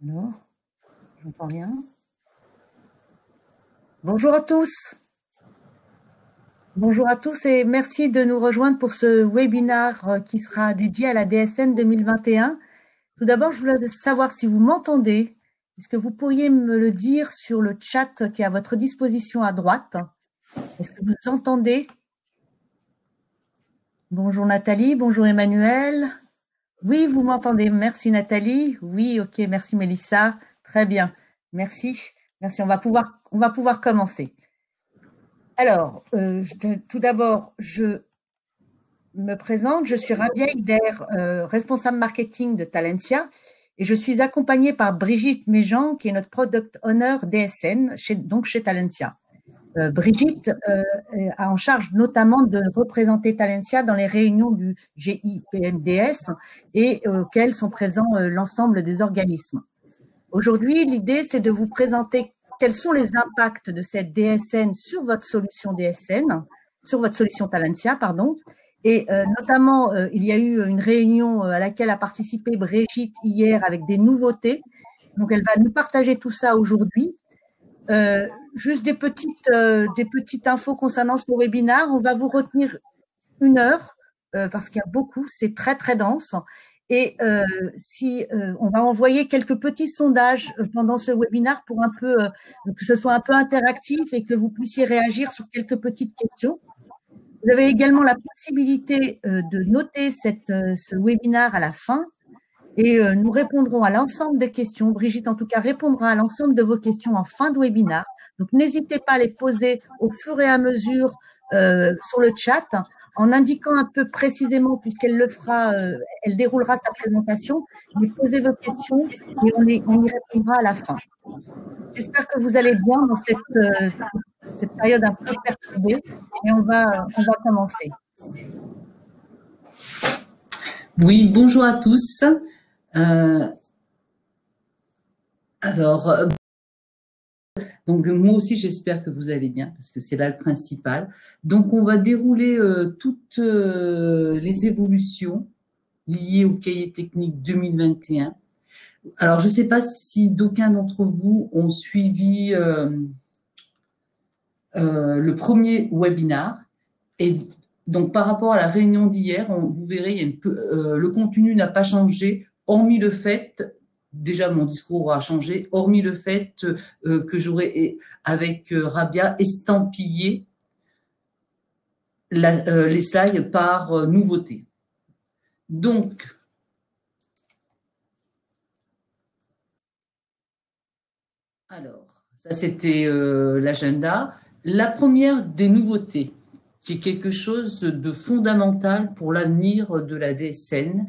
Non, j'entends rien. Bonjour à tous. Bonjour à tous et merci de nous rejoindre pour ce webinaire qui sera dédié à la DSN 2021. Tout d'abord, je voulais savoir si vous m'entendez. Est-ce que vous pourriez me le dire sur le chat qui est à votre disposition à droite? Est-ce que vous entendez? Bonjour Nathalie, bonjour Emmanuel. Oui, vous m'entendez. Merci Nathalie. Oui, ok, merci Mélissa. Très bien. Merci. Merci. On va pouvoir commencer. Alors, tout d'abord, je me présente. Je suis Rabia Ider, responsable marketing de Talentia, et je suis accompagnée par Brigitte Méjean, qui est notre Product Owner DSN, chez Talentia. Brigitte a en charge notamment de représenter Talentia dans les réunions du GIPMDS et auxquelles sont présents l'ensemble des organismes. Aujourd'hui, l'idée, c'est de vous présenter quels sont les impacts de cette DSN sur votre solution DSN, sur votre solution Talentia, pardon. Et notamment, il y a eu une réunion à laquelle a participé Brigitte hier avec des nouveautés. Donc, elle va nous partager tout ça aujourd'hui. Juste des petites infos concernant ce webinaire. On va vous retenir 1 heure parce qu'il y a beaucoup, c'est très très dense. Et on va envoyer quelques petits sondages pendant ce webinaire pour un peu que ce soit un peu interactif et que vous puissiez réagir sur quelques petites questions. Vous avez également la possibilité de noter ce webinaire à la fin. Et nous répondrons à l'ensemble des questions. Brigitte, en tout cas, répondra à l'ensemble de vos questions en fin de webinaire. Donc, n'hésitez pas à les poser au fur et à mesure sur le chat, en indiquant un peu précisément, puisqu'elle le fera, elle déroulera sa présentation. Mais posez vos questions et on y répondra à la fin. J'espère que vous allez bien dans cette période un peu perturbée. Et on va commencer. Oui, bonjour à tous. Alors, donc moi aussi j'espère que vous allez bien parce que c'est là le principal. Donc on va dérouler toutes les évolutions liées au cahier technique 2021. Alors je ne sais pas si d'aucuns d'entre vous ont suivi le premier webinaire et donc par rapport à la réunion d'hier, vous verrez, le contenu n'a pas changé, hormis le fait, déjà mon discours a changé, hormis le fait que j'aurais, avec Rabia, estampillé les slides par nouveauté. Donc, alors, ça c'était l'agenda. La première des nouveautés, qui est quelque chose de fondamental pour l'avenir de la DSN,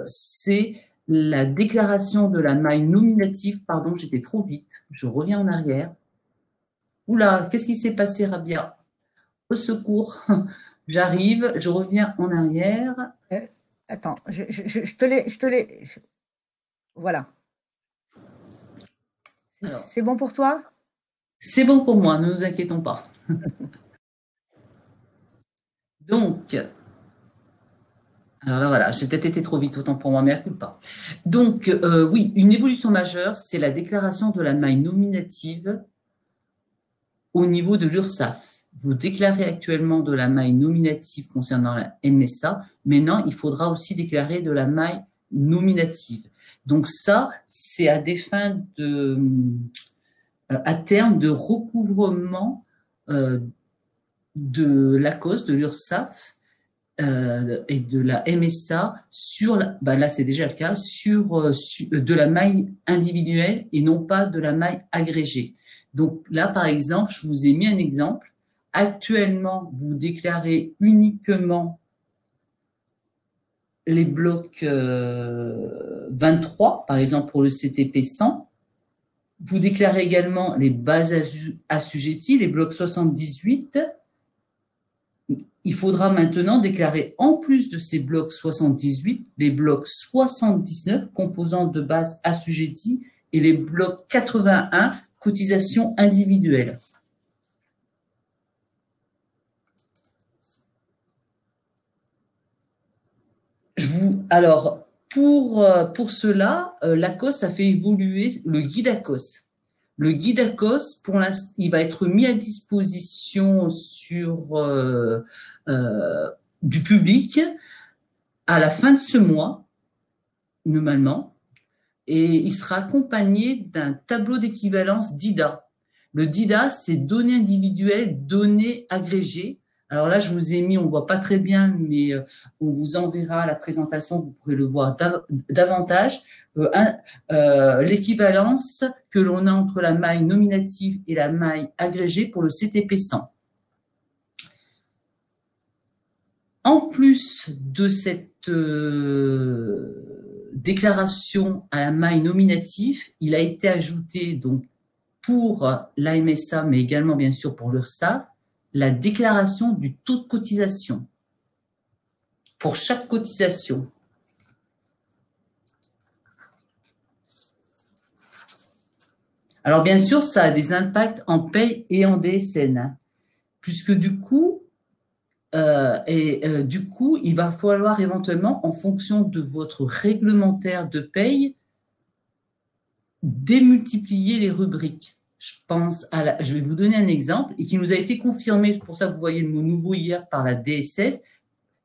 c'est la déclaration de la maille nominative. Pardon, j'étais trop vite, je reviens en arrière. Oula, qu'est-ce qui s'est passé, Rabia? Au secours, j'arrive, je reviens en arrière. Attends, je te l'ai. Voilà. C'est bon pour toi? C'est bon pour moi, ne nous inquiétons pas. Donc, alors là, voilà, j'ai peut-être été trop vite, autant pour moi, mais elle ne pas. Donc, oui, une évolution majeure, c'est la déclaration de la maille nominative au niveau de l'URSSAF. Vous déclarez actuellement de la maille nominative concernant la MSA. Maintenant, il faudra aussi déclarer de la maille nominative. Donc ça, c'est à des fins à terme de recouvrement de l'ACOS, de l'URSSAF, et de la MSA sur là c'est déjà le cas de la maille individuelle et non pas de la maille agrégée. Donc là par exemple, je vous ai mis un exemple. Actuellement, vous déclarez uniquement les blocs 23, par exemple pour le CTP 100. Vous déclarez également les bases assujetties, les blocs 78. Il faudra maintenant déclarer, en plus de ces blocs 78, les blocs 79, composantes de base assujetties, et les blocs 81, cotisations individuelles. Alors, Pour cela, l'ACOS a fait évoluer le guide ACOS. Le guide ACOS, pour l'instant, il va être mis à disposition du public à la fin de ce mois, normalement, et il sera accompagné d'un tableau d'équivalence DIDA. Le DIDA, c'est données individuelles, données agrégées. Alors là, je vous ai mis, on ne voit pas très bien, mais on vous enverra la présentation, vous pourrez le voir davantage. L'équivalence que l'on a entre la maille nominative et la maille agrégée pour le CTP 100. En plus de cette déclaration à la maille nominative, il a été ajouté donc pour la MSA, mais également bien sûr pour l'URSSAF, la déclaration du taux de cotisation pour chaque cotisation. Alors bien sûr, ça a des impacts en paye et en DSN, puisque du coup, il va falloir éventuellement, en fonction de votre réglementaire de paye, démultiplier les rubriques. Je vais vous donner un exemple et qui nous a été confirmé, pour ça que vous voyez le mot nouveau hier, par la DSS,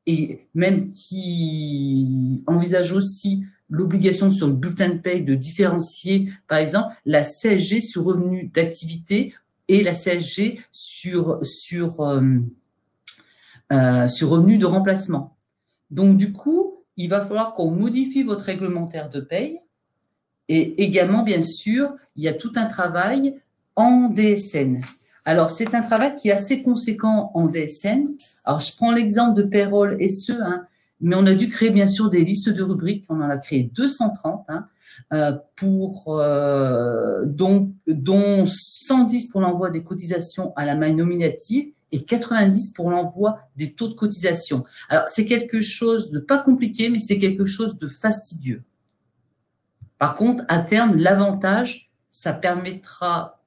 et même qui envisage aussi l'obligation sur le bulletin de paye de différencier, par exemple, la CSG sur revenu d'activité et la CSG sur revenu de remplacement. Donc, du coup, il va falloir qu'on modifie votre réglementaire de paye. Et également, bien sûr, il y a tout un travail en DSN. Alors, c'est un travail qui est assez conséquent en DSN. Alors, je prends l'exemple de Payroll SE, mais on a dû créer, bien sûr, des listes de rubriques. On en a créé 230, dont 110 pour l'envoi des cotisations à la maille nominative et 90 pour l'envoi des taux de cotisation. Alors, c'est quelque chose de pas compliqué, mais c'est quelque chose de fastidieux. Par contre, à terme, l'avantage, ça permettra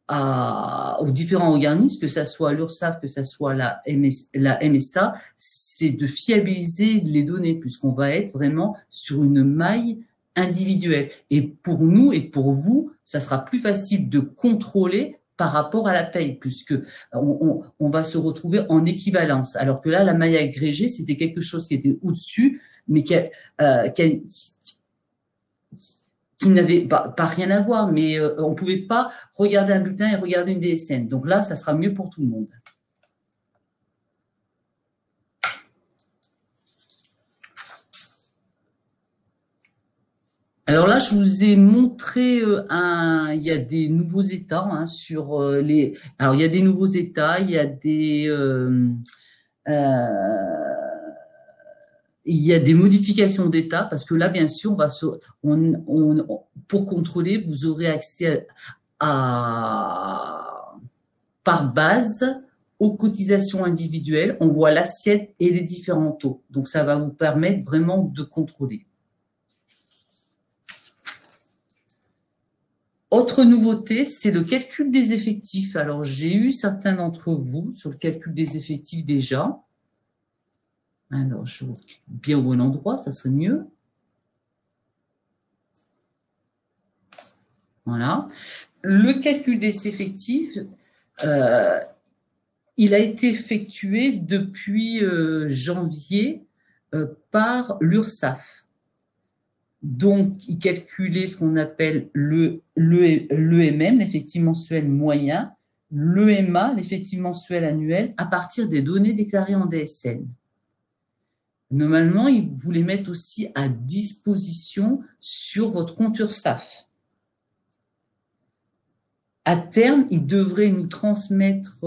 aux différents organismes, que ce soit l'URSSAF, que ce soit la MSA, c'est de fiabiliser les données, puisqu'on va être vraiment sur une maille individuelle. Et pour nous et pour vous, ça sera plus facile de contrôler par rapport à la paye, puisque on va se retrouver en équivalence. Alors que là, la maille agrégée, c'était quelque chose qui était au-dessus, mais qui n'avait pas rien à voir, mais on ne pouvait pas regarder un bulletin et regarder une DSN. Donc là, ça sera mieux pour tout le monde. Alors là, je vous ai montré il y a des nouveaux états sur les. Alors il y a des nouveaux états, il y a des modifications d'état, parce que là, bien sûr, pour contrôler, vous aurez accès par base aux cotisations individuelles. On voit l'assiette et les différents taux. Donc, ça va vous permettre vraiment de contrôler. Autre nouveauté, c'est le calcul des effectifs. Alors, j'ai eu certains d'entre vous sur le calcul des effectifs déjà. Alors, je vais bien au bon endroit, ça serait mieux. Voilà. Le calcul des effectifs, il a été effectué depuis janvier par l'URSSAF. Donc, il calculait ce qu'on appelle l'EMM, l'effectif mensuel moyen, l'EMA, l'effectif mensuel annuel, à partir des données déclarées en DSN. Normalement, il voulait mettre aussi à disposition sur votre compte URSSAF. À terme, il devrait nous transmettre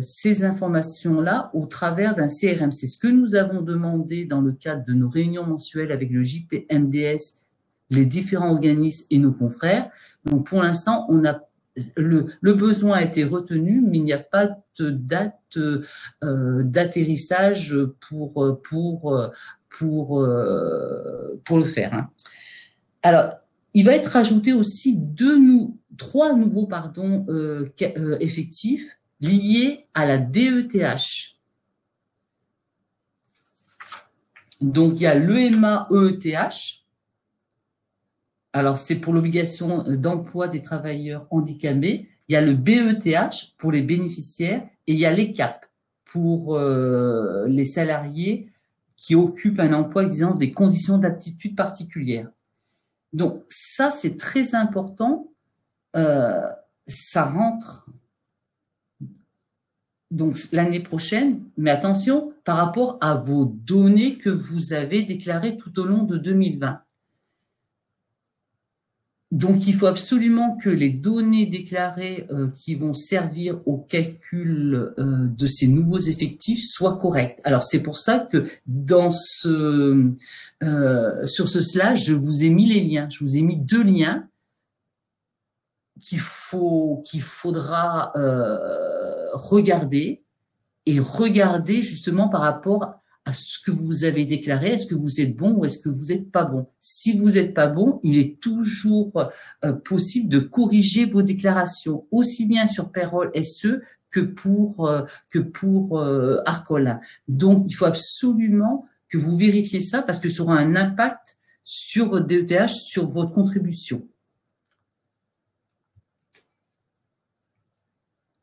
ces informations-là au travers d'un CRM. C'est ce que nous avons demandé dans le cadre de nos réunions mensuelles avec le JPMDS, les différents organismes et nos confrères. Donc, pour l'instant, le besoin a été retenu, mais il n'y a pas de date d'atterrissage pour le faire. Alors, il va être ajouté aussi trois nouveaux effectifs liés à la DETH. Donc, il y a l'EMA-EETH. Alors, c'est pour l'obligation d'emploi des travailleurs handicapés. Il y a le BETH pour les bénéficiaires et il y a l'ECAP pour les salariés qui occupent un emploi exigeant des conditions d'aptitude particulières. Donc, ça, c'est très important. Ça rentre donc l'année prochaine, mais attention, par rapport à vos données que vous avez déclarées tout au long de 2020. Donc, il faut absolument que les données déclarées qui vont servir au calcul de ces nouveaux effectifs soient correctes. Alors, c'est pour ça que sur ce slide, je vous ai mis les liens. Je vous ai mis 2 liens qu'il faudra regarder justement par rapport à ce que vous avez déclaré. Est-ce que vous êtes bon ou est-ce que vous n'êtes pas bon? Si vous n'êtes pas bon, il est toujours possible de corriger vos déclarations, aussi bien sur Payroll SE que pour Arcola. Donc, il faut absolument que vous vérifiez ça parce que ça aura un impact sur votre DETH, sur votre contribution.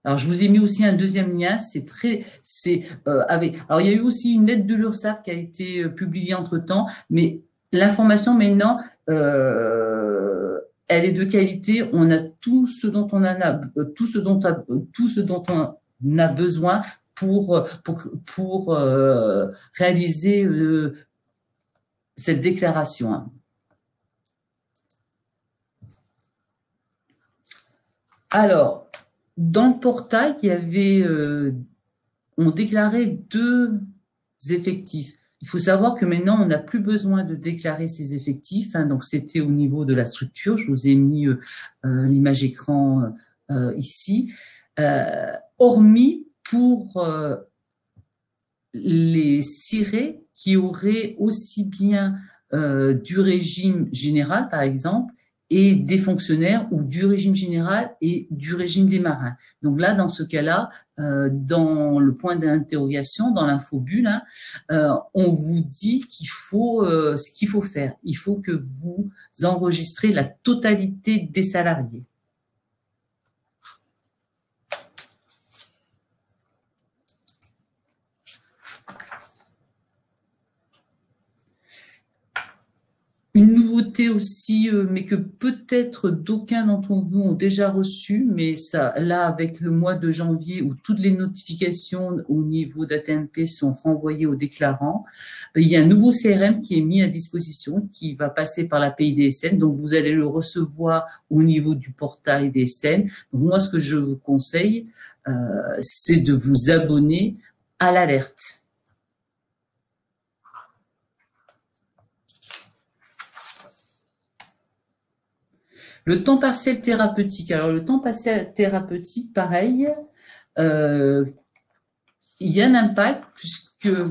Alors, je vous ai mis aussi un deuxième lien, alors, il y a eu aussi une lettre de l'URSSAF qui a été publiée entre-temps, mais l'information maintenant, elle est de qualité. On a tout ce dont on a besoin pour réaliser cette déclaration. Alors, dans le portail, il y avait, on déclarait 2 effectifs. Il faut savoir que maintenant, on n'a plus besoin de déclarer ces effectifs. Donc, c'était au niveau de la structure. Je vous ai mis l'image écran ici. Hormis pour les cirés qui auraient aussi bien du régime général, par exemple, et des fonctionnaires ou du régime général et du régime des marins. Donc là, dans ce cas-là, dans le point d'interrogation, dans l'infobulle, on vous dit ce qu'il faut faire. Il faut que vous enregistrez la totalité des salariés. Une nouveauté aussi, mais que peut-être d'aucuns d'entre vous ont déjà reçu, mais ça, là, avec le mois de janvier où toutes les notifications au niveau d'ATMP sont renvoyées aux déclarants, il y a un nouveau CRM qui est mis à disposition, qui va passer par l'API DSN. Donc, vous allez le recevoir au niveau du portail DSN. Donc, moi, ce que je vous conseille, c'est de vous abonner à l'alerte. Le temps partiel thérapeutique. Alors, le temps partiel thérapeutique, pareil, il y a un impact puisqu'il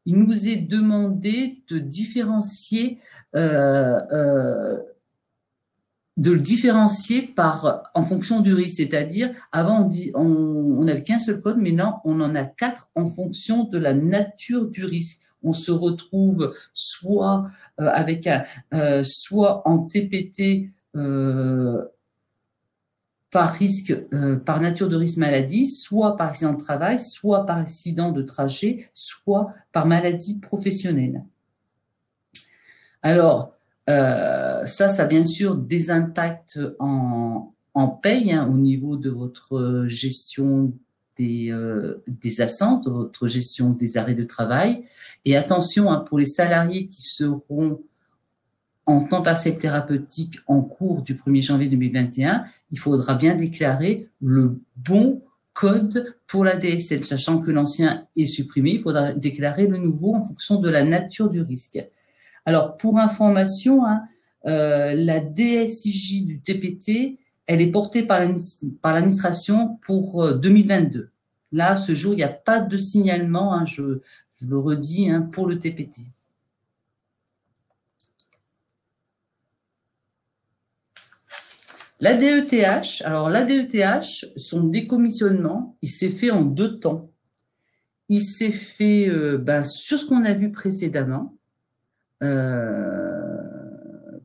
nous est demandé de différencier, en fonction du risque. C'est-à-dire, avant, on n'avait qu'un seul code, mais maintenant, on en a 4 en fonction de la nature du risque. On se retrouve soit soit en TPT, par nature de risque maladie, soit par accident de travail, soit par accident de trajet, soit par maladie professionnelle. Alors, ça a bien sûr des impacts en paye au niveau de votre gestion des absences, de votre gestion des arrêts de travail. Et attention, pour les salariés qui seront en temps partiel thérapeutique en cours du 1er janvier 2021, il faudra bien déclarer le bon code pour la DSN, sachant que l'ancien est supprimé, il faudra déclarer le nouveau en fonction de la nature du risque. Alors, pour information, la DSIJ du TPT, elle est portée par l'administration pour 2022. Là, ce jour, il n'y a pas de signalement, je le redis, pour le TPT. La DETH, alors la DETH, son décommissionnement, il s'est fait en 2 temps. Il s'est fait sur ce qu'on a vu précédemment.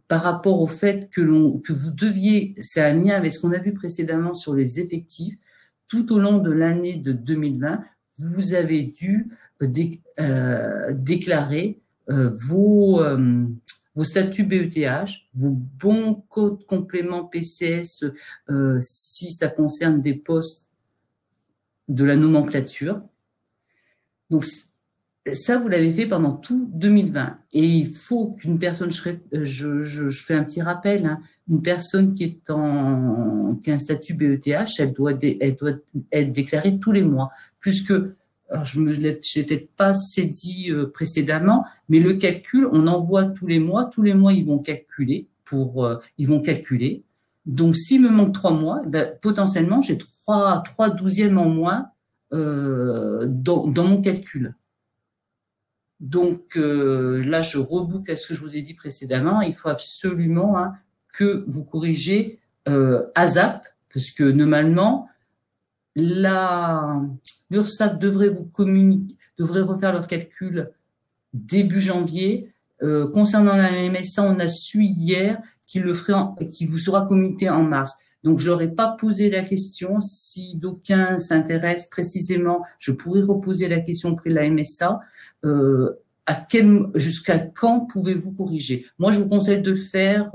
par rapport au fait que vous deviez, c'est un lien avec ce qu'on a vu précédemment sur les effectifs, tout au long de l'année de 2020, vous avez dû déclarer vos statuts BETH, vos bons codes compléments PCS si ça concerne des postes de la nomenclature. Donc, ça, vous l'avez fait pendant tout 2020. Et il faut qu'une personne, je fais un petit rappel, hein, une personne qui a un statut BETH, elle doit être déclarée tous les mois, puisque, alors je ne l'ai peut-être pas assez dit précédemment, mais le calcul, on envoie tous les mois ils vont calculer ils vont calculer. Donc, s'il me manque 3 mois, ben, potentiellement, j'ai 3 douzièmes en moins dans mon calcul. Donc là, je reboucle à ce que je vous ai dit précédemment. Il faut absolument que vous corrigez ASAP, parce que normalement, l'URSSAF devrait refaire leur calcul début janvier. Concernant la MSA, on a su hier qu'il vous sera communiqué en mars. Donc, je n'aurais pas posé la question. Si d'aucuns s'intéressent précisément, je pourrais reposer la question auprès de la MSA. Jusqu'à quand pouvez-vous corriger? Moi, je vous conseille de le faire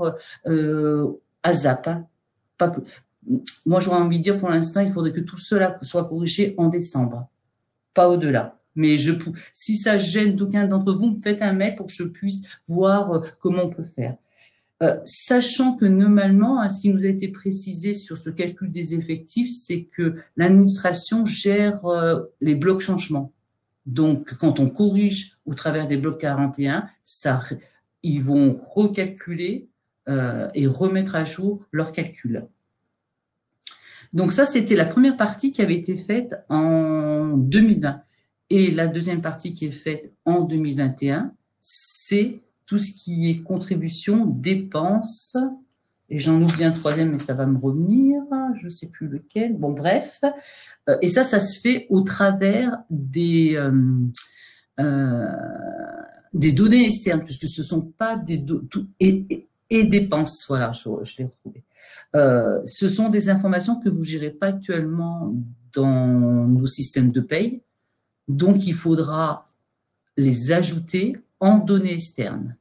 ASAP. Hein. Moi, j'aurais envie de dire, pour l'instant, il faudrait que tout cela soit corrigé en décembre, pas au-delà. Mais si ça gêne d'aucun d'entre vous, me faites un mail pour que je puisse voir comment on peut faire. Sachant que normalement, ce qui nous a été précisé sur ce calcul des effectifs, c'est que l'administration gère les blocs changements. Donc, quand on corrige au travers des blocs 41, ils vont recalculer et remettre à jour leurs calculs. Donc ça, c'était la première partie qui avait été faite en 2020. Et la deuxième partie qui est faite en 2021, c'est tout ce qui est contribution, dépenses, et j'en oublie un troisième, mais ça va me revenir, je ne sais plus lequel. Bon, bref. Et ça se fait au travers des données externes, puisque ce ne sont pas des et dépenses. Voilà, je l'ai retrouvé. Ce sont des informations que vous ne gérez pas actuellement dans nos systèmes de paye. Donc, il faudra les ajouter en données externes.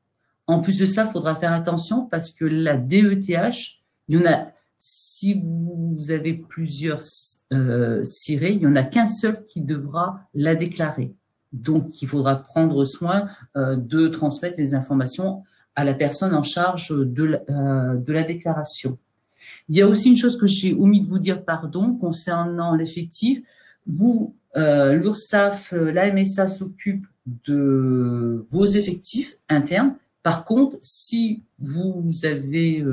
En plus de ça, il faudra faire attention parce que la DETH, il y en a, si vous avez plusieurs cirés, il n'y en a qu'un seul qui devra la déclarer. Donc, il faudra prendre soin de transmettre les informations à la personne en charge de la déclaration. Il y a aussi une chose que j'ai omis de vous dire, pardon, concernant l'effectif. L'URSSAF, la MSA s'occupe de vos effectifs internes. Par contre, si vous avez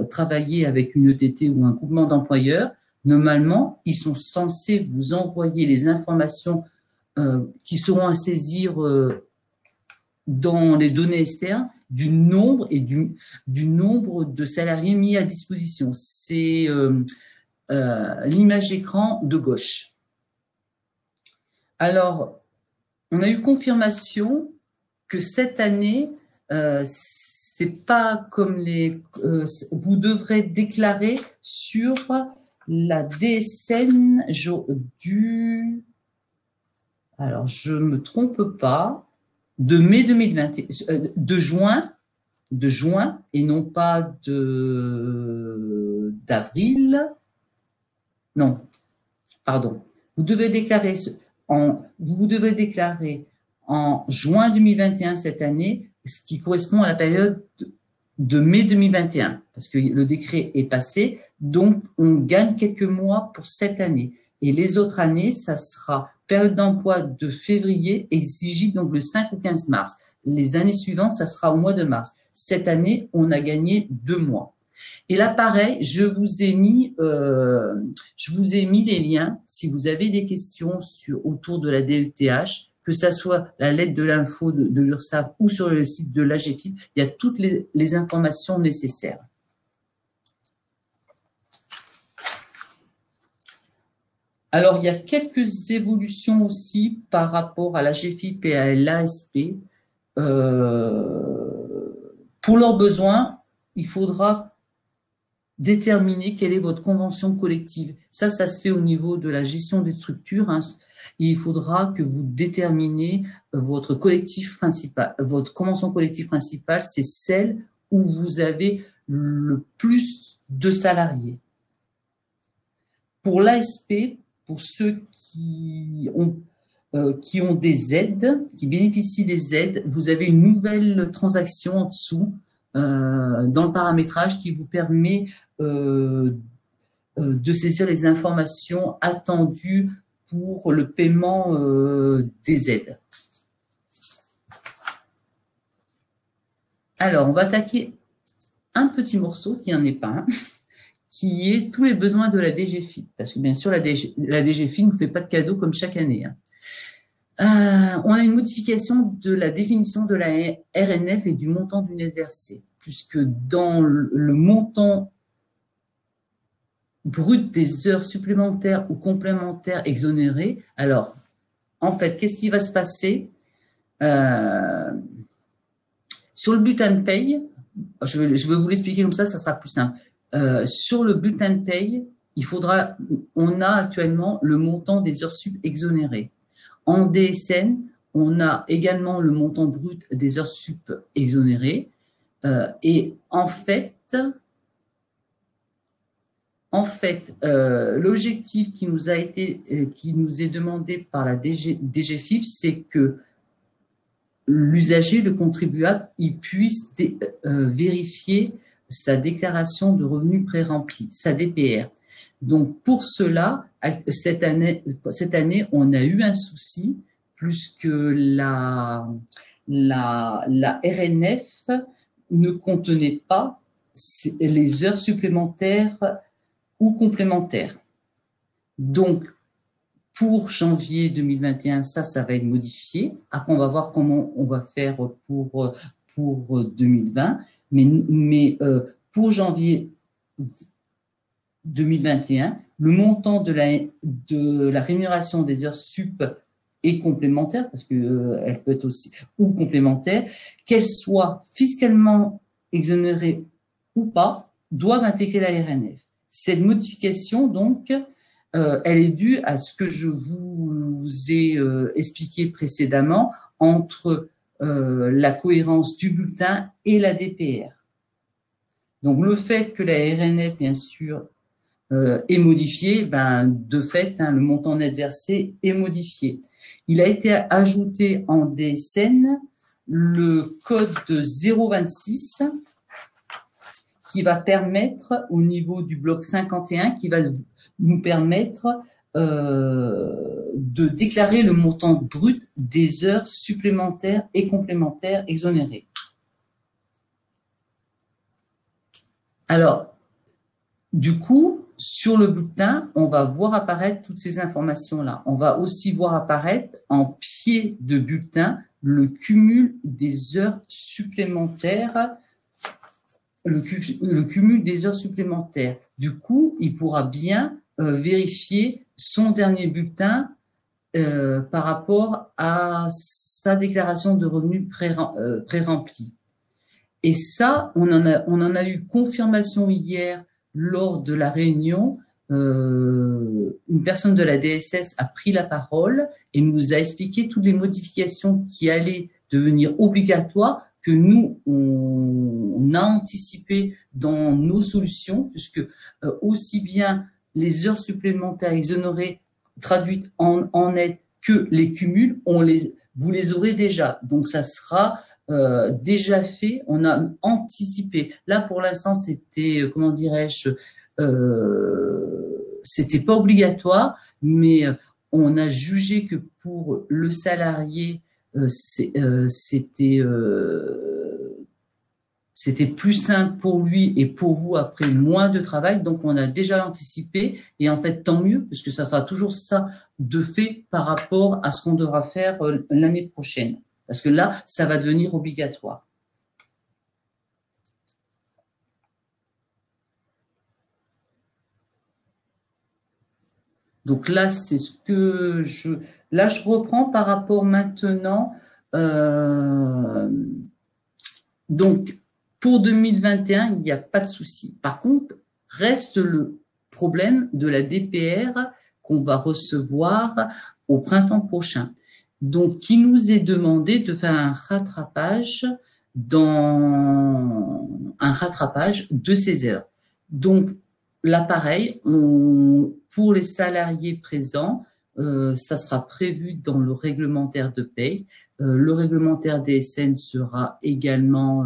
travaillé avec une ETT ou un groupement d'employeurs, normalement, ils sont censés vous envoyer les informations qui seront à saisir dans les données externes du nombre et du nombre de salariés mis à disposition. C'est l'image d'écran de gauche. Alors, on a eu confirmation que cette année, c'est pas comme vous devrez déclarer sur la DSN alors je me trompe pas, de mai 2020, de juin et non pas d'avril. Non, pardon. Vous devez déclarer en juin 2021 cette année, ce qui correspond à la période de mai 2021, parce que le décret est passé, donc on gagne quelques mois pour cette année. Et les autres années, ça sera période d'emploi de février, exigible donc le 5 ou 15 mars. Les années suivantes, ça sera au mois de mars. Cette année, on a gagné 2 mois. Et là, pareil, je vous ai mis les liens. Si vous avez des questions autour de la DETH, que ça soit la lettre de l'info de l'URSSAF ou sur le site de l'AGEFIP, il y a toutes les informations nécessaires. Alors, il y a quelques évolutions aussi par rapport à l'AGEFIP et à l'ASP. pour leurs besoins, il faudra déterminer quelle est votre convention collective. Ça se fait au niveau de la gestion des structures. Hein. Il faudra que vous déterminiez votre collectif principal. Votre convention collective principale, c'est celle où vous avez le plus de salariés. Pour l'ASP, pour ceux qui ont des aides, qui bénéficient des aides, vous avez une nouvelle transaction en dessous dans le paramétrage qui vous permet de saisir les informations attendues pour le paiement des aides. Alors, on va attaquer un petit morceau qui n'en est pas un, qui est tous les besoins de la DGFiP. Parce que bien sûr, la DGFiP ne fait pas de cadeau comme chaque année. Hein. On a une modification de la définition de la RNF et du montant du net versé, puisque dans le montant brut des heures supplémentaires ou complémentaires exonérées, alors, en fait, qu'est-ce qui va se passer sur le bulletin de paye? Je vais vous l'expliquer comme ça sera plus simple. Sur le bulletin de paye, on a actuellement le montant des heures sup exonérées. En DSN, on a également le montant brut des heures sup exonérées. Et en fait, l'objectif qui nous est demandé par la DGFiP, c'est que l'usager, le contribuable, il puisse vérifier sa déclaration de revenus pré-remplie, sa DPR. Donc, pour cela, cette année, on a eu un souci, puisque la RNF ne contenait pas les heures supplémentaires ou complémentaires. Donc, pour janvier 2021, ça va être modifié. Après, on va voir comment on va faire pour 2020. Mais pour janvier 2021, le montant de la rémunération des heures sup et complémentaires, parce que elle peut être aussi ou complémentaire, qu'elle soit fiscalement exonérée ou pas, doivent intégrer la RNF. Cette modification, donc, elle est due à ce que je vous ai expliqué précédemment entre la cohérence du bulletin et la DPR. Donc, le fait que la RNF, bien sûr, est modifiée, de fait, le montant net versé est modifié. Il a été ajouté en DSN le code 026 qui va permettre, au niveau du bloc 51, qui va nous permettre de déclarer le montant brut des heures supplémentaires et complémentaires exonérées. Alors, du coup, sur le bulletin, on va voir apparaître toutes ces informations-là. On va aussi voir apparaître en pied de bulletin le cumul des heures supplémentaires, le cumul des heures supplémentaires. Du coup, il pourra bien vérifier son dernier bulletin par rapport à sa déclaration de revenus pré-remplie. Et ça, on en a eu confirmation hier lors de la réunion. Une personne de la DSS a pris la parole et nous a expliqué toutes les modifications qui allaient devenir obligatoires, que nous, on a anticipé dans nos solutions, puisque aussi bien les heures supplémentaires exonérées traduites en aide que les cumuls, vous les aurez déjà. Donc, ça sera déjà fait, on a anticipé. Là, pour l'instant, c'était, comment dirais-je, c'était pas obligatoire, mais on a jugé que pour le salarié, c'était plus simple pour lui et pour vous après moins de travail. Donc, on a déjà anticipé et en fait, tant mieux, parce que ça sera toujours ça de fait par rapport à ce qu'on devra faire l'année prochaine. Parce que là, ça va devenir obligatoire. Donc là, c'est ce que je reprends par rapport maintenant Donc, pour 2021, il n'y a pas de souci. Par contre, reste le problème de la DPR qu'on va recevoir au printemps prochain. Donc, il nous est demandé de faire un rattrapage de ces heures. Donc, là, pareil, pour les salariés présents, ça sera prévu dans le réglementaire de paye. Le réglementaire DSN sera également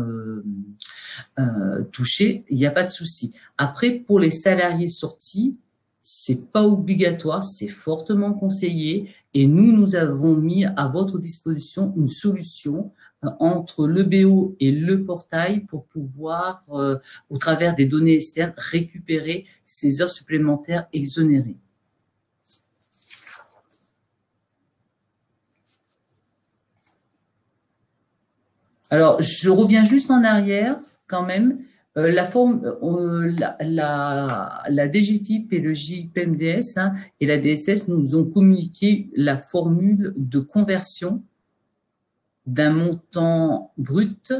touché, il n'y a pas de souci. Après, pour les salariés sortis, c'est pas obligatoire, c'est fortement conseillé, et nous avons mis à votre disposition une solution entre le BO et le portail pour pouvoir, au travers des données externes, récupérer ces heures supplémentaires exonérées. Alors, je reviens juste en arrière quand même. La DGFiP et le JPMDS et la DSS nous ont communiqué la formule de conversion d'un montant brut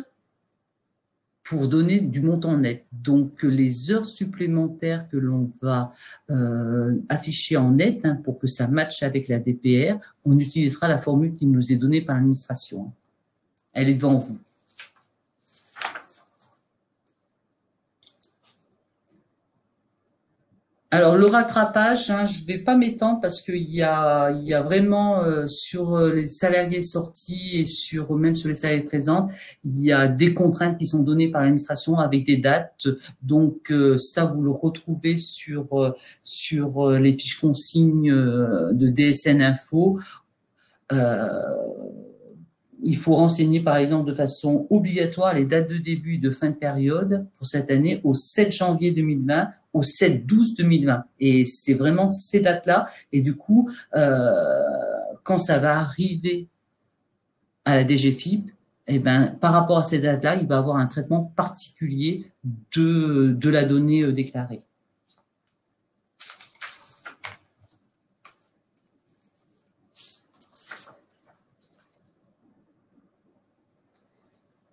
pour donner du montant net. Donc, les heures supplémentaires que l'on va afficher en net pour que ça matche avec la DPR, on utilisera la formule qui nous est donnée par l'administration. Elle est devant vous. Alors, le rattrapage, je ne vais pas m'étendre parce qu'il y a vraiment sur les salariés sortis et même sur les salariés présents, il y a des contraintes qui sont données par l'administration avec des dates. Donc, ça, vous le retrouvez sur les fiches consignes de DSN Info. Il faut renseigner, par exemple, de façon obligatoire les dates de début et de fin de période pour cette année au 7 janvier 2020, au 7-12-2020. Et c'est vraiment ces dates-là. Et du coup, quand ça va arriver à la DGFiP, par rapport à ces dates-là, il va avoir un traitement particulier de la donnée déclarée.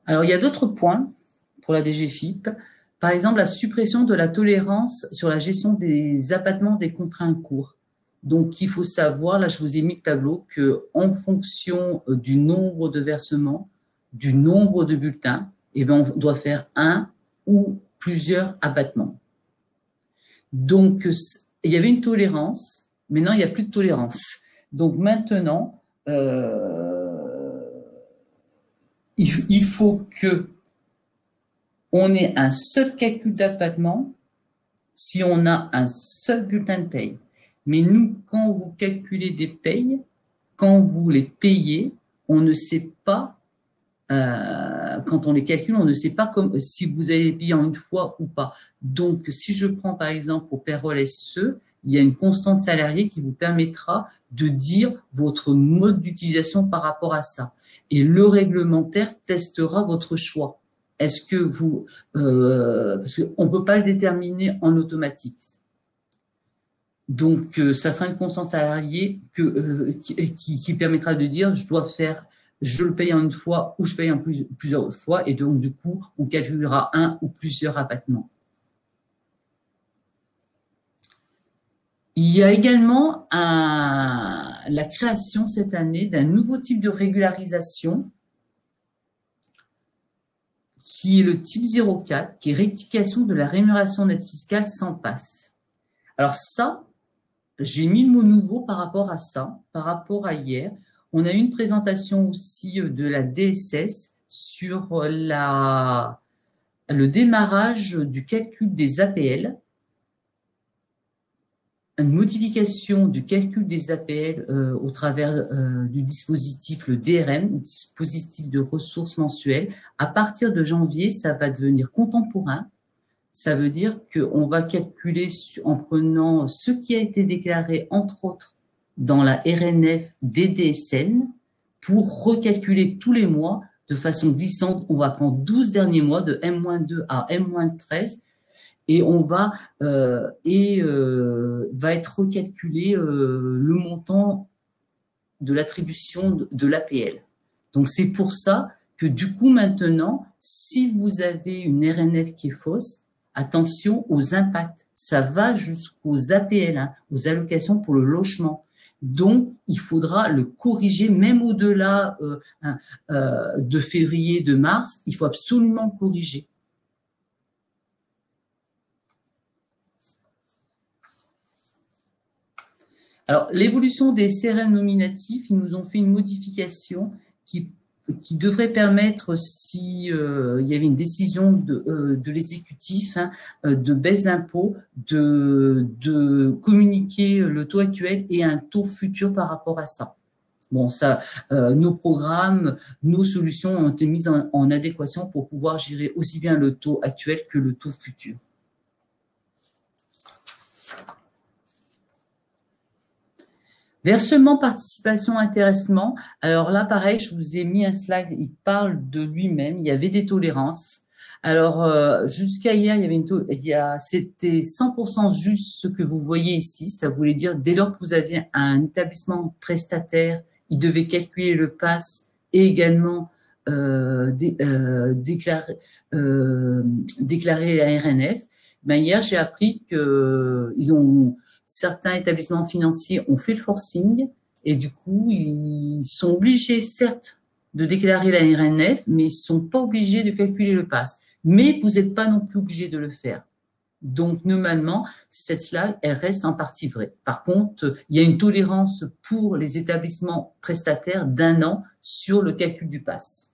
Alors, il y a d'autres points pour la DGFiP. Par exemple, la suppression de la tolérance sur la gestion des abattements des contrats en cours. Donc, il faut savoir, là, je vous ai mis le tableau, qu'en fonction du nombre de versements, du nombre de bulletins, on doit faire un ou plusieurs abattements. Donc, il y avait une tolérance, maintenant, il n'y a plus de tolérance. Donc, maintenant, il faut qu'on ait un seul calcul d'abattement si on a un seul bulletin de paye. Mais nous, quand vous calculez des payes, quand vous les payez, on ne sait pas, quand on les calcule, on ne sait pas si vous allez les payer en une fois ou pas. Donc, si je prends par exemple au payroll SE, il y a une constante salariée qui vous permettra de dire votre mode d'utilisation par rapport à ça. Et le réglementaire testera votre choix. Est-ce que vous... parce qu'on ne peut pas le déterminer en automatique. Donc, ça sera une constante salariée qui permettra de dire je le paye en une fois ou je paye en plusieurs fois. Et donc, du coup, on calculera un ou plusieurs abattements. Il y a également la création cette année d'un nouveau type de régularisation qui est le type 04, qui est rectification de la rémunération nette fiscale sans passe. Alors ça, j'ai mis le mot nouveau par rapport à ça, par rapport à hier. On a eu une présentation aussi de la DSS sur le démarrage du calcul des APL, une modification du calcul des APL au travers du dispositif, le DRM, le dispositif de ressources mensuelles. À partir de janvier, ça va devenir contemporain. Ça veut dire qu'on va calculer en prenant ce qui a été déclaré, entre autres, dans la RNF des DSN pour recalculer tous les mois de façon glissante. On va prendre 12 derniers mois de M-2 à M-13 et on va être recalculé le montant de l'attribution de l'APL. Donc, c'est pour ça que du coup, maintenant, si vous avez une RNF qui est fausse, attention aux impacts. Ça va jusqu'aux APL, hein, aux allocations pour le logement. Donc, il faudra le corriger, même au-delà de février, de mars, il faut absolument corriger. Alors, l'évolution des CRM nominatifs, ils nous ont fait une modification qui devrait permettre, si il y avait une décision de l'exécutif de baisse d'impôt, de communiquer le taux actuel et un taux futur par rapport à ça. Bon, ça, nos programmes, nos solutions ont été mises en adéquation pour pouvoir gérer aussi bien le taux actuel que le taux futur. Versement, participation, intéressement. Alors là, pareil, je vous ai mis un slide, il parle de lui-même. Il y avait des tolérances. Alors, jusqu'à hier, c'était 100% juste ce que vous voyez ici. Ça voulait dire, dès lors que vous aviez un établissement prestataire, il devait calculer le PAS et également déclarer la RNF. Ben, hier, j'ai appris certains établissements financiers ont fait le forcing et du coup, ils sont obligés, certes, de déclarer la RNF, mais ils ne sont pas obligés de calculer le PAS. Mais vous n'êtes pas non plus obligé de le faire. Donc, normalement, celle-là, elle reste en partie vraie. Par contre, il y a une tolérance pour les établissements prestataires d'1 an sur le calcul du PAS.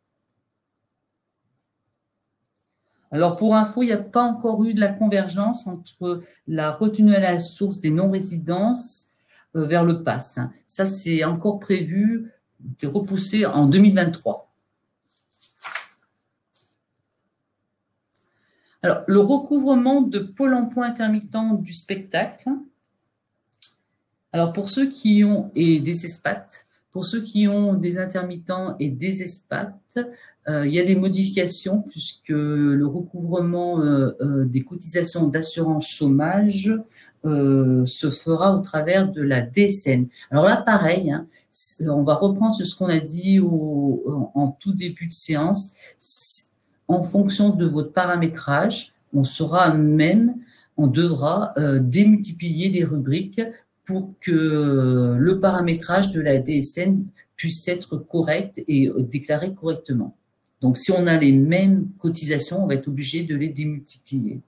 Alors, pour info, il n'y a pas encore eu de la convergence entre la retenue à la source des non-résidences vers le PAS. Ça, c'est encore prévu de repousser en 2023. Alors, le recouvrement de Pôle emploi intermittent du spectacle. Alors, pour ceux qui ont, et des ESPAT, pour ceux qui ont des intermittents et des ESPAT, il y a des modifications puisque le recouvrement des cotisations d'assurance chômage se fera au travers de la DSN. Alors là, pareil, hein, on va reprendre ce qu'on a dit en tout début de séance. En fonction de votre paramétrage, on devra démultiplier les rubriques pour que le paramétrage de la DSN puisse être correct et déclaré correctement. Donc, si on a les mêmes cotisations, on va être obligé de les démultiplier.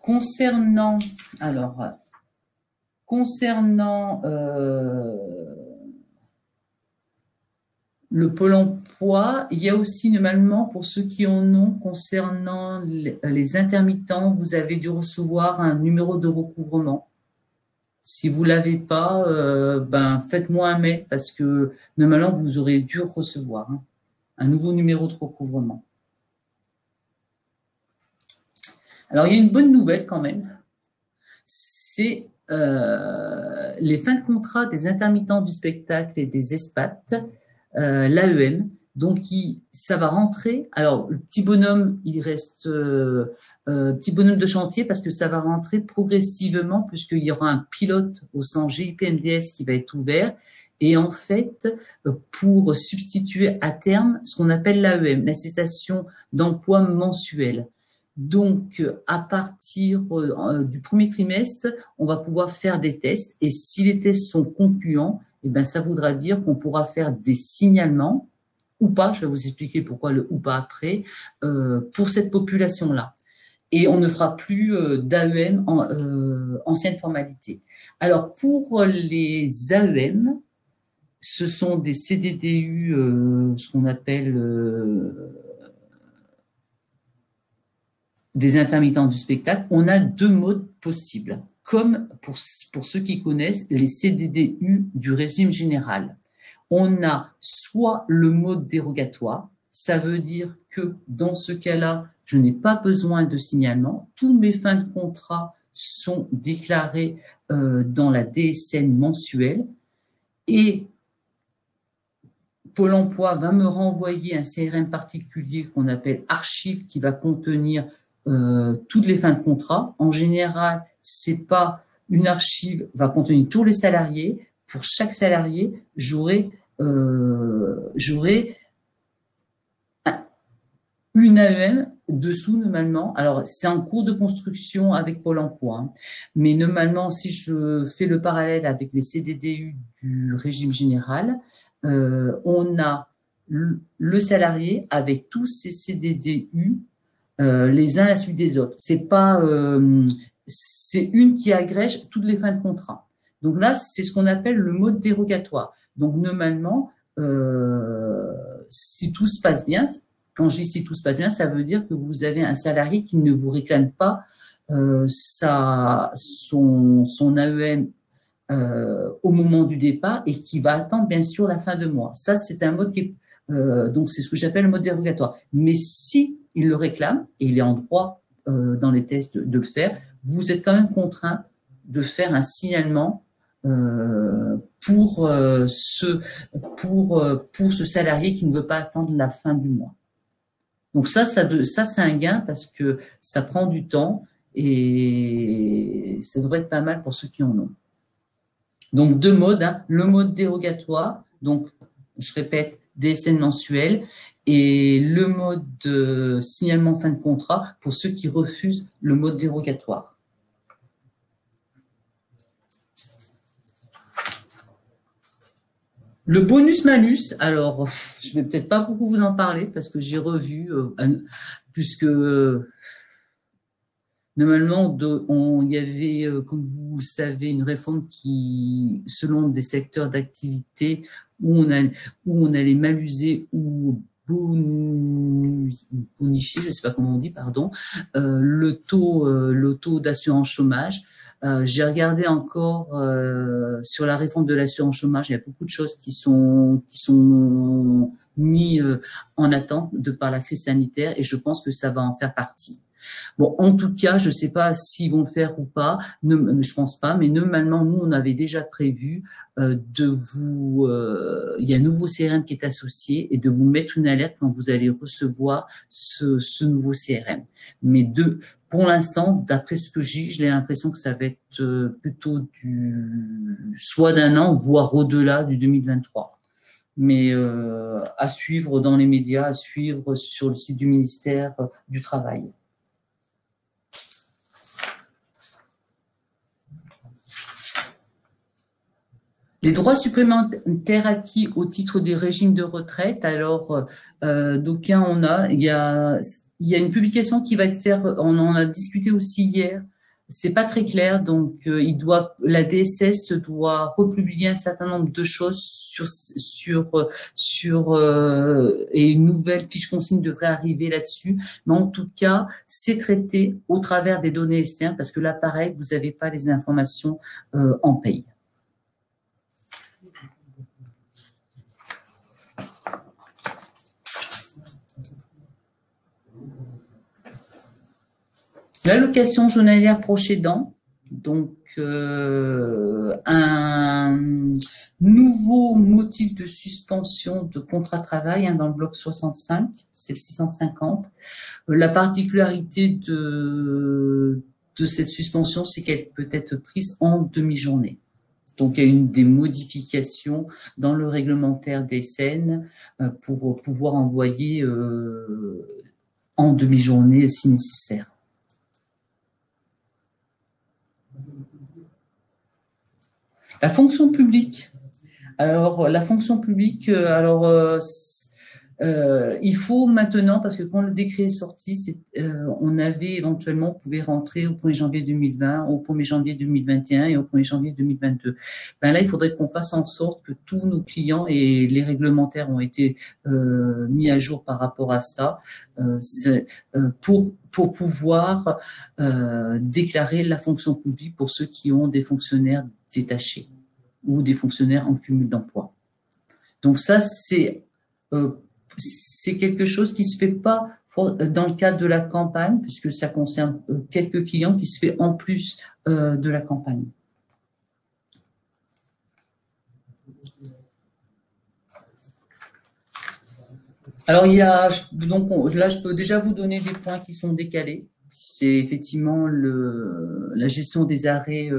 Concernant le Pôle emploi, il y a aussi normalement, pour ceux qui en ont, concernant les intermittents, vous avez dû recevoir un numéro de recouvrement. Si vous ne l'avez pas, faites-moi un mail parce que normalement, vous aurez dû recevoir un nouveau numéro de recouvrement. Alors, il y a une bonne nouvelle quand même. C'est les fins de contrat des intermittents du spectacle et des ESPAT, l'AEM. Donc, ça va rentrer. Alors, le petit bonhomme, il reste petit bonhomme de chantier parce que ça va rentrer progressivement puisqu'il y aura un pilote au sein GIPMDS qui va être ouvert. Et en fait, pour substituer à terme ce qu'on appelle l'AEM, l'attestation d'emploi mensuelle. Donc, à partir du premier trimestre, on va pouvoir faire des tests et si les tests sont concluants, eh ben, ça voudra dire qu'on pourra faire des signalements ou pas, je vais vous expliquer pourquoi le ou pas après, pour cette population-là. Et on ne fera plus d'AEM ancienne formalité. Alors, pour les AEM, ce sont des CDDU, ce qu'on appelle des intermittents du spectacle. On a 2 modes possibles, comme pour ceux qui connaissent les CDDU du régime général. On a soit le mode dérogatoire, ça veut dire que dans ce cas-là, je n'ai pas besoin de signalement, tous mes fins de contrat sont déclarés dans la DSN mensuelle et Pôle emploi va me renvoyer un CRM particulier qu'on appelle archive qui va contenir toutes les fins de contrat. En général, c'est pas une archive va contenir tous les salariés. Pour chaque salarié, j'aurai une AEM dessous normalement. Alors, c'est en cours de construction avec Pôle emploi, hein. Mais normalement, si je fais le parallèle avec les CDDU du régime général, on a le salarié avec tous ces CDDU les uns à la suite des autres. C'est pas, c'est une qui agrège toutes les fins de contrat. Donc là, c'est ce qu'on appelle le mode dérogatoire. Donc normalement, si tout se passe bien, quand je dis si tout se passe bien, ça veut dire que vous avez un salarié qui ne vous réclame pas son AEM au moment du départ et qui va attendre bien sûr la fin de mois. Ça, c'est un mode qui est, donc c'est ce que j'appelle le mode dérogatoire. Mais si il le réclame et il est en droit dans les tests de le faire, vous êtes quand même contraint de faire un signalement pour ce salarié qui ne veut pas attendre la fin du mois. Donc ça c'est un gain parce que ça prend du temps et ça devrait être pas mal pour ceux qui en ont. Donc deux modes, hein, le mode dérogatoire, donc je répète, DSN mensuel, et le mode de signalement fin de contrat pour ceux qui refusent le mode dérogatoire. Le bonus-malus, alors je vais peut-être pas beaucoup vous en parler parce que j'ai revu, puisque normalement, il y avait, comme vous le savez, une réforme qui, selon des secteurs d'activité, où on allait maluser ou bonifier, je ne sais pas comment on dit, pardon, le taux d'assurance chômage. J'ai regardé encore sur la réforme de l'assurance chômage, il y a beaucoup de choses qui sont mis en attente de par la crise sanitaire et je pense que ça va en faire partie. Bon, en tout cas, je ne sais pas s'ils vont le faire ou pas, je pense pas, mais normalement, nous, on avait déjà prévu il y a un nouveau CRM qui est associé et de vous mettre une alerte quand vous allez recevoir ce nouveau CRM. Mais pour l'instant, d'après ce que j'ai l'impression que ça va être plutôt soit d'un an, voire au-delà du 2023. Mais à suivre dans les médias, à suivre sur le site du ministère du Travail. Les droits supplémentaires acquis au titre des régimes de retraite, alors d'aucuns il y a une publication qui va être faite, on en a discuté aussi hier, c'est pas très clair, donc la DSS doit republier un certain nombre de choses et une nouvelle fiche consigne devrait arriver là-dessus, mais en tout cas, c'est traité au travers des données externes, parce que là, pareil, vous n'avez pas les informations en paye. L'allocation journalière proche aidant, donc un nouveau motif de suspension de contrat de travail dans le bloc 65, c'est le 650. La particularité de cette suspension, c'est qu'elle peut être prise en demi-journée. Donc, il y a des modifications dans le réglementaire des SN pour pouvoir envoyer en demi-journée si nécessaire. La fonction publique. Alors, la fonction publique, il faut maintenant, parce que quand le décret est sorti, on avait éventuellement, on pouvait rentrer au 1er janvier 2020, au 1er janvier 2021 et au 1er janvier 2022. Ben là, il faudrait qu'on fasse en sorte que tous nos clients et les réglementaires ont été mis à jour par rapport à ça, pour pouvoir déclarer la fonction publique pour ceux qui ont des fonctionnaires détachés ou des fonctionnaires en cumul d'emploi. Donc ça, c'est quelque chose qui se fait pas dans le cadre de la campagne, puisque ça concerne quelques clients, qui se fait en plus de la campagne. Alors, là, je peux déjà vous donner des points qui sont décalés. c'est effectivement la gestion des arrêts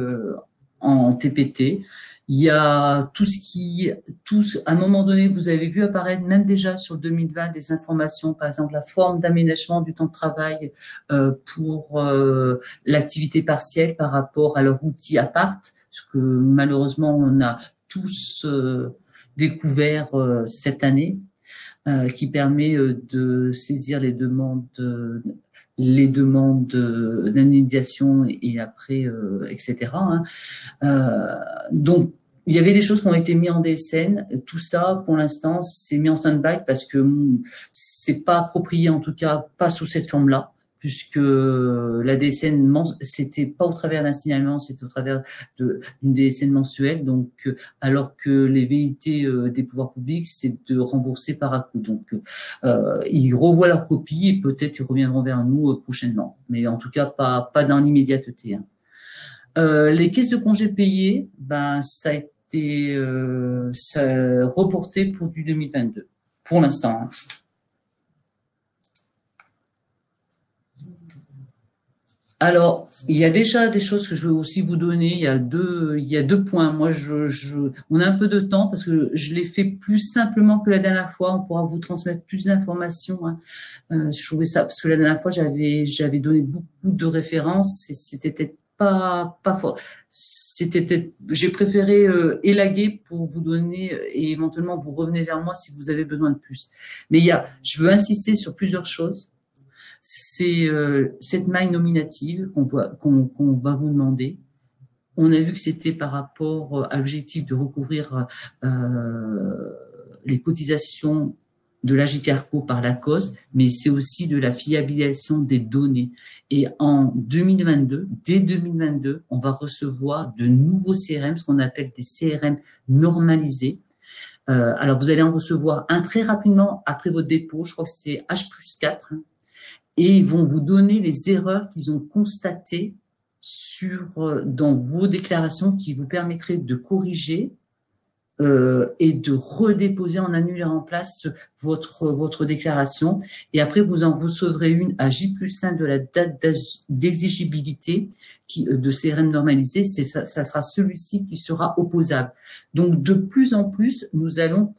en TPT. Il y a à un moment donné, vous avez vu apparaître, même déjà sur 2020, des informations, par exemple, la forme d'aménagement du temps de travail pour l'activité partielle par rapport à leur outil APART, ce que malheureusement, on a tous découvert cette année, qui permet de saisir les demandes d'indemnisation et après, etc. Hein. Donc, il y avait des choses qui ont été mises en DSN. Tout ça, pour l'instant, c'est mis en stand-by parce que c'est pas approprié, en tout cas, pas sous cette forme-là, puisque la DSN, c'était pas au travers d'un signalement, c'était au travers d'une DSN mensuelle. Donc, alors que les velléités des pouvoirs publics, c'est de rembourser par à-coup. Donc, ils revoient leur copie et peut-être ils reviendront vers nous prochainement. Mais en tout cas, pas dans l'immédiateté. Hein. Les caisses de congés payés, ben, ça a été reporté pour du 2022, pour l'instant. Hein. Alors, il y a déjà des choses que je veux aussi vous donner. Il y a deux points. Moi, on a un peu de temps parce que je l'ai fait plus simplement que la dernière fois. On pourra vous transmettre plus d'informations. Hein. Je trouvais ça parce que la dernière fois, j'avais donné beaucoup de références et c'était peut-être pas fort. J'ai préféré élaguer pour vous donner et éventuellement vous revenez vers moi si vous avez besoin de plus. Mais je veux insister sur plusieurs choses. C'est cette maille nominative qu'on va vous demander. On a vu que c'était par rapport à l'objectif de recouvrir les cotisations de l'AGICARCO par la cause, mais c'est aussi de la fiabilisation des données. Et en 2022, dès 2022, on va recevoir de nouveaux CRM, ce qu'on appelle des CRM normalisés. Alors, vous allez en recevoir un très rapidement après votre dépôt, je crois que c'est H+4, hein, et ils vont vous donner les erreurs qu'ils ont constatées dans vos déclarations qui vous permettraient de corriger et de redéposer en annulaire en place votre déclaration. Et après, vous en recevrez une à J+1 de la date d'exigibilité de CRM normalisé. Ça sera celui-ci qui sera opposable. Donc, de plus en plus, nous allons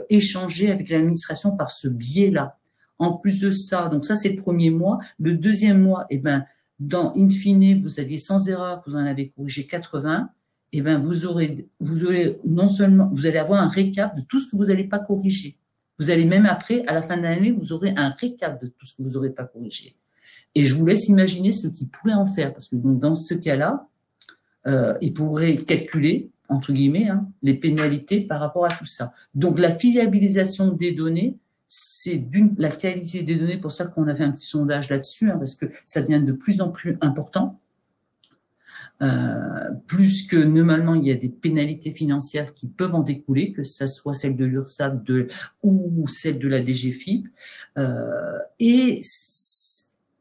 échanger avec l'administration par ce biais-là. En plus de ça, donc ça, c'est le premier mois. Le deuxième mois, eh ben, in fine, vous aviez 100 erreurs, vous en avez corrigé 80. Eh ben, vous allez avoir un récap de tout ce que vous n'allez pas corriger. Vous allez même après, à la fin de l'année, vous aurez un récap de tout ce que vous n'aurez pas corrigé. Et je vous laisse imaginer ce qu'ils pourraient en faire, parce que donc, dans ce cas-là, ils pourraient calculer, entre guillemets, hein, les pénalités par rapport à tout ça. Donc, la fiabilisation des données, c'est la qualité des données, pour ça qu'on a fait un petit sondage là-dessus, hein, parce que ça devient de plus en plus important. Plus que normalement il y a des pénalités financières qui peuvent en découler, que ce soit celle de l'URSSAF ou celle de la DGFiP. Et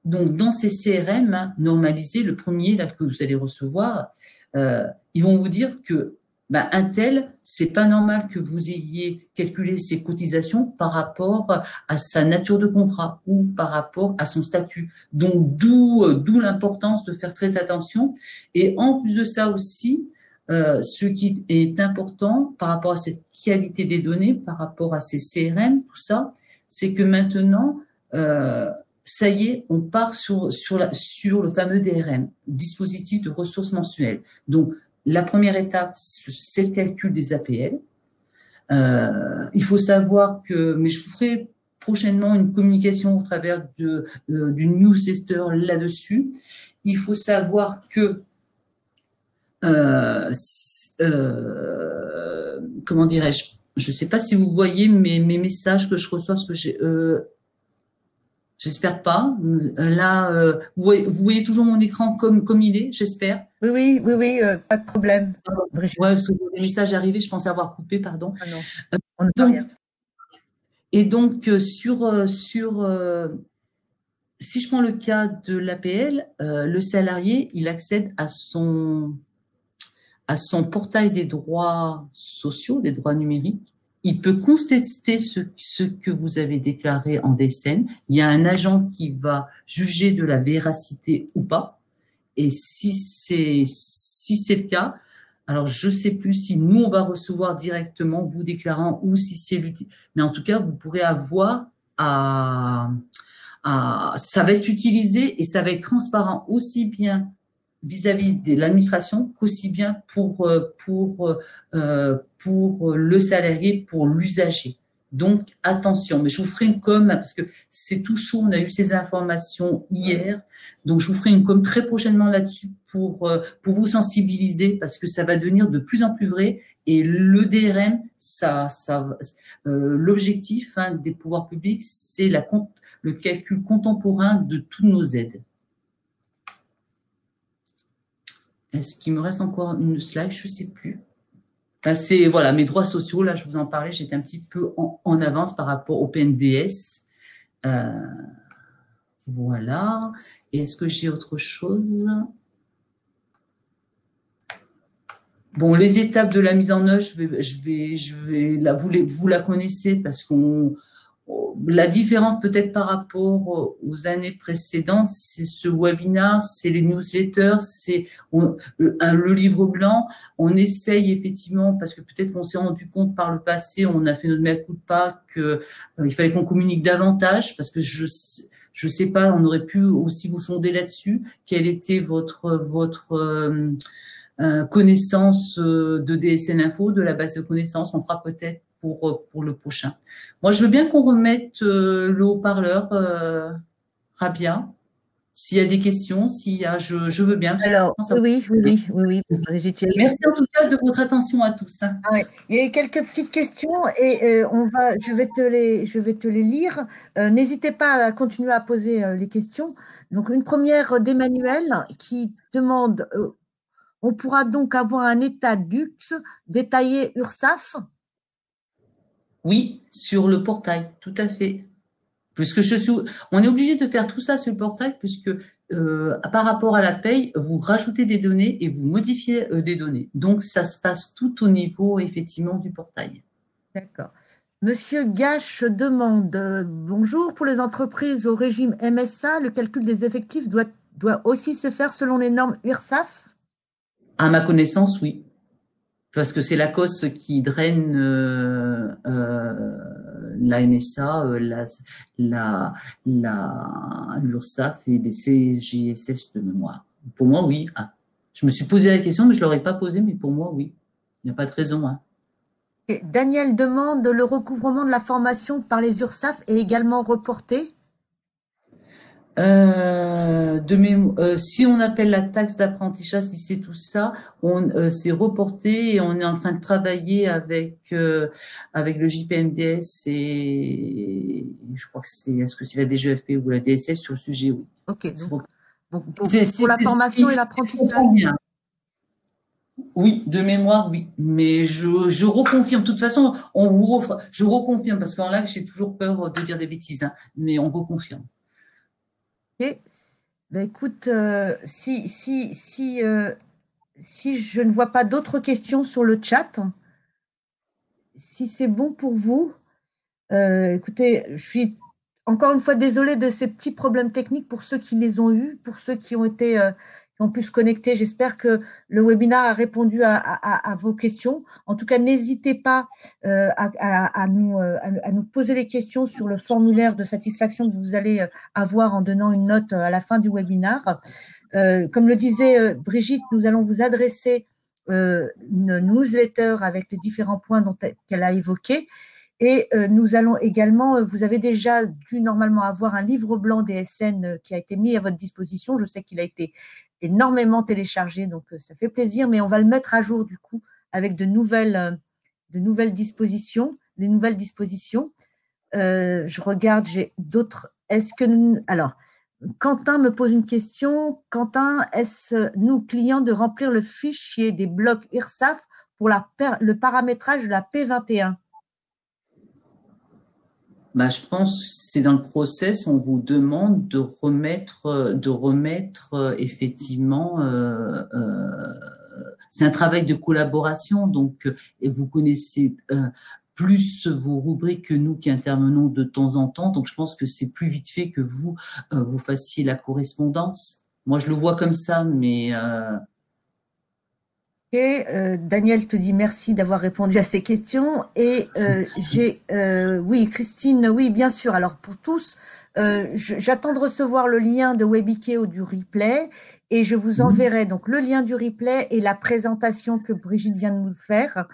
donc dans ces CRM hein, normalisés, le premier là que vous allez recevoir, ils vont vous dire que un tel, c'est pas normal que vous ayez calculé ses cotisations par rapport à sa nature de contrat ou par rapport à son statut. Donc, d'où l'importance de faire très attention. Et en plus de ça aussi, ce qui est important par rapport à cette qualité des données, par rapport à ces CRM, tout ça, c'est que maintenant, ça y est, on part sur le fameux DRM, dispositif de ressources mensuelles. Donc, la première étape, c'est le calcul des APL. Il faut savoir mais je vous ferai prochainement une communication au travers d'une newsletter là-dessus. Il faut savoir que, comment dirais-je, je ne sais pas si vous voyez mes messages que je reçois, parce que j'espère pas. Là, vous voyez toujours mon écran comme il est, j'espère. Oui, pas de problème. Ouais, parce que le message est arrivé, je pensais avoir coupé, pardon. Ah non, on ne peut rien. Et donc, si je prends le cas de l'APL, le salarié, il accède à son portail des droits sociaux, des droits numériques. il peut contester ce que vous avez déclaré en DSN. Il y a un agent qui va juger de la véracité ou pas. Et si c'est le cas, alors je ne sais plus si nous, on va recevoir directement vous déclarant ou si c'est l'utile. Mais en tout cas, vous pourrez avoir ça va être utilisé et ça va être transparent aussi bien vis-à-vis de l'administration qu'aussi bien pour le salarié, pour l'usager. Donc, attention, mais je vous ferai une com, parce que c'est tout chaud, on a eu ces informations hier, donc je vous ferai une com très prochainement là-dessus pour vous sensibiliser, parce que ça va devenir de plus en plus vrai, et le DRM, l'objectif des pouvoirs publics, c'est le calcul contemporain de toutes nos aides. Est-ce qu'il me reste encore une slide? Je ne sais plus. Enfin, c'est voilà, mes droits sociaux, là, je vous en parlais, j'étais un petit peu en avance par rapport au PNDS. Voilà. Et est-ce que j'ai autre chose? Bon, les étapes de la mise en œuvre, vous la connaissez parce qu'on la différence peut-être par rapport aux années précédentes, c'est ce webinaire, c'est les newsletters, c'est le livre blanc. On essaye effectivement, parce que peut-être qu'on s'est rendu compte par le passé, on a fait notre mea culpa qu'il fallait qu'on communique davantage, parce que je sais pas, on aurait pu aussi vous sonder là-dessus, quelle était votre connaissance de DSN Info, de la base de connaissances. On fera peut-être pour le prochain. Moi, je veux bien qu'on remette le haut-parleur, Rabia. S'il y a des questions, je veux bien. Alors, oui, Brigitte. Merci en tout cas de votre attention à tous. Ah ouais. Il y a eu quelques petites questions et je vais te les lire. N'hésitez pas à continuer à poser les questions. Donc, une première d'Emmanuel qui demande on pourra donc avoir un état d'UX détaillé URSSAF? Oui, sur le portail, tout à fait. Puisque on est obligé de faire tout ça sur le portail, puisque par rapport à la paye, vous rajoutez des données et vous modifiez des données. Donc, ça se passe tout au niveau, effectivement, du portail. D'accord. Monsieur Gache demande bonjour, pour les entreprises au régime MSA, le calcul des effectifs doit aussi se faire selon les normes URSSAF? À ma connaissance, oui. Parce que c'est la COS qui draine la MSA, l'URSSAF et les CGSS de mémoire. Pour moi, oui. Ah. Je me suis posé la question, mais je ne l'aurais pas posée, mais pour moi, oui. Il n'y a pas de raison. Hein. Et Daniel demande le recouvrement de la formation par les URSSAF est également reporté? Si on appelle la taxe d'apprentissage, si c'est tout ça, c'est reporté et on est en train de travailler avec le JPMDS et je crois que est-ce que c'est la DGFP ou la DSS sur le sujet, oui. Ok, donc pour la formation et l'apprentissage. Oui, de mémoire, oui. Mais je reconfirme. De toute façon, je reconfirme parce qu'en live, j'ai toujours peur de dire des bêtises, hein, mais on reconfirme. Ok. Ben écoute, si je ne vois pas d'autres questions sur le chat, si c'est bon pour vous, écoutez, je suis encore une fois désolée de ces petits problèmes techniques pour ceux qui les ont eus, pour ceux qui ont pu se connecter. J'espère que le webinaire a répondu à vos questions. En tout cas, n'hésitez pas à nous poser des questions sur le formulaire de satisfaction que vous allez avoir en donnant une note à la fin du webinaire. Comme le disait Brigitte, nous allons vous adresser une newsletter avec les différents points qu'elle a évoqués. Et nous allons également, vous avez déjà dû normalement avoir un livre blanc DSN qui a été mis à votre disposition. Je sais qu'il a été énormément téléchargé, donc ça fait plaisir, mais on va le mettre à jour du coup avec de nouvelles dispositions, les nouvelles dispositions. Je regarde, j'ai d'autres. Alors, Quentin me pose une question. Quentin, est-ce nous, clients, de remplir le fichier des blocs URSSAF pour le paramétrage de la P21? Bah, je pense que c'est dans le process, on vous demande de remettre effectivement, c'est un travail de collaboration, donc et vous connaissez plus vos rubriques que nous qui intervenons de temps en temps. Donc, je pense que c'est plus vite fait que vous, vous fassiez la correspondance. Moi, je le vois comme ça, mais... Daniel te dit merci d'avoir répondu à ces questions. Et oui, Christine, oui, bien sûr. Alors pour tous, j'attends de recevoir le lien de Webike ou du replay et je vous enverrai donc le lien du replay et la présentation que Brigitte vient de nous faire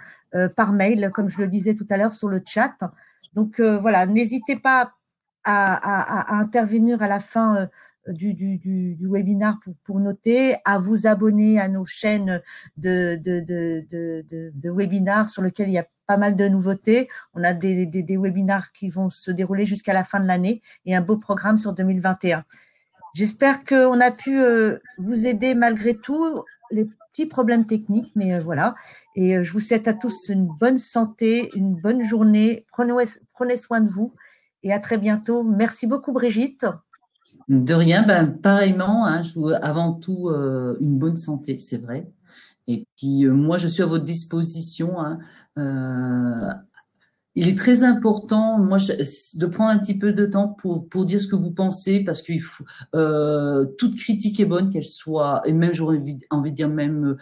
par mail, comme je le disais tout à l'heure sur le chat. Donc voilà, n'hésitez pas à intervenir à la fin du webinaire pour noter, à vous abonner à nos chaînes de webinaires sur lesquels il y a pas mal de nouveautés. On a des webinaires qui vont se dérouler jusqu'à la fin de l'année et un beau programme sur 2021. J'espère qu'on a pu vous aider malgré tout les petits problèmes techniques, mais voilà. Et je vous souhaite à tous une bonne santé, une bonne journée. Prenez soin de vous et à très bientôt. Merci beaucoup, Brigitte. De rien, ben, pareillement, hein, je vous, avant tout, une bonne santé, c'est vrai. Et puis, moi, je suis à votre disposition, hein. Il est très important, moi, de prendre un petit peu de temps pour dire ce que vous pensez, parce que toute critique est bonne, qu'elle soit, et même j'aurais envie de dire même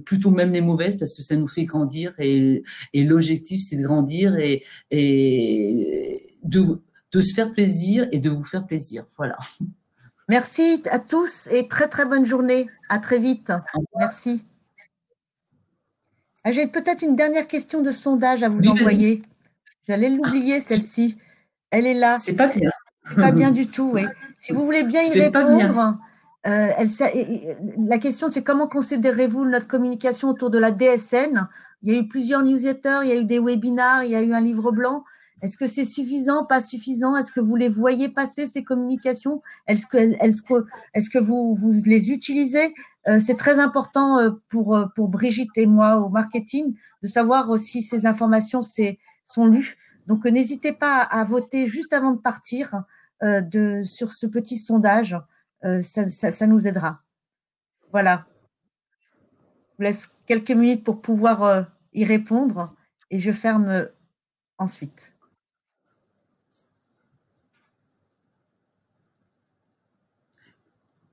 plutôt même les mauvaises, parce que ça nous fait grandir, et l'objectif c'est de grandir et de se faire plaisir et de vous faire plaisir. Voilà. Merci à tous et très très bonne journée. À très vite. Merci. J'ai peut-être une dernière question de sondage à vous envoyer. J'allais l'oublier, celle-ci. Elle est là. C'est pas bien. C'est pas bien du tout, oui. Si vous voulez bien y répondre, la question, c'est comment considérez-vous notre communication autour de la DSN? Il y a eu plusieurs newsletters, il y a eu des webinars, il y a eu un livre blanc. Est-ce que c'est suffisant, pas suffisant? Est-ce que vous les voyez passer, ces communications? Est-ce que vous les utilisez? C'est très important pour Brigitte et moi au marketing de savoir si ces informations sont lues. Donc, n'hésitez pas à voter juste avant de partir sur ce petit sondage. Ça nous aidera. Voilà. Je vous laisse quelques minutes pour pouvoir y répondre et je ferme ensuite.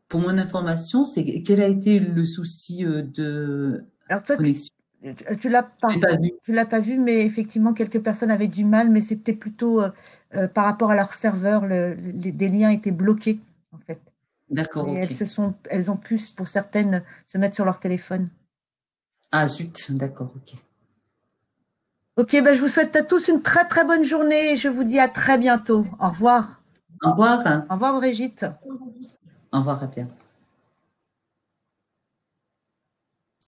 Pour mon information, c'est quel a été le souci de connexion? Tu l'as pas vu, mais effectivement, quelques personnes avaient du mal, mais c'était plutôt par rapport à leur serveur, des liens étaient bloqués, en fait. D'accord, et ok. Elles ont pu, pour certaines, se mettre sur leur téléphone. Ah zut, d'accord, ok. Ok, ben je vous souhaite à tous une très très bonne journée et je vous dis à très bientôt. Au revoir. Au revoir. Au revoir Brigitte. Au revoir, Raphaël.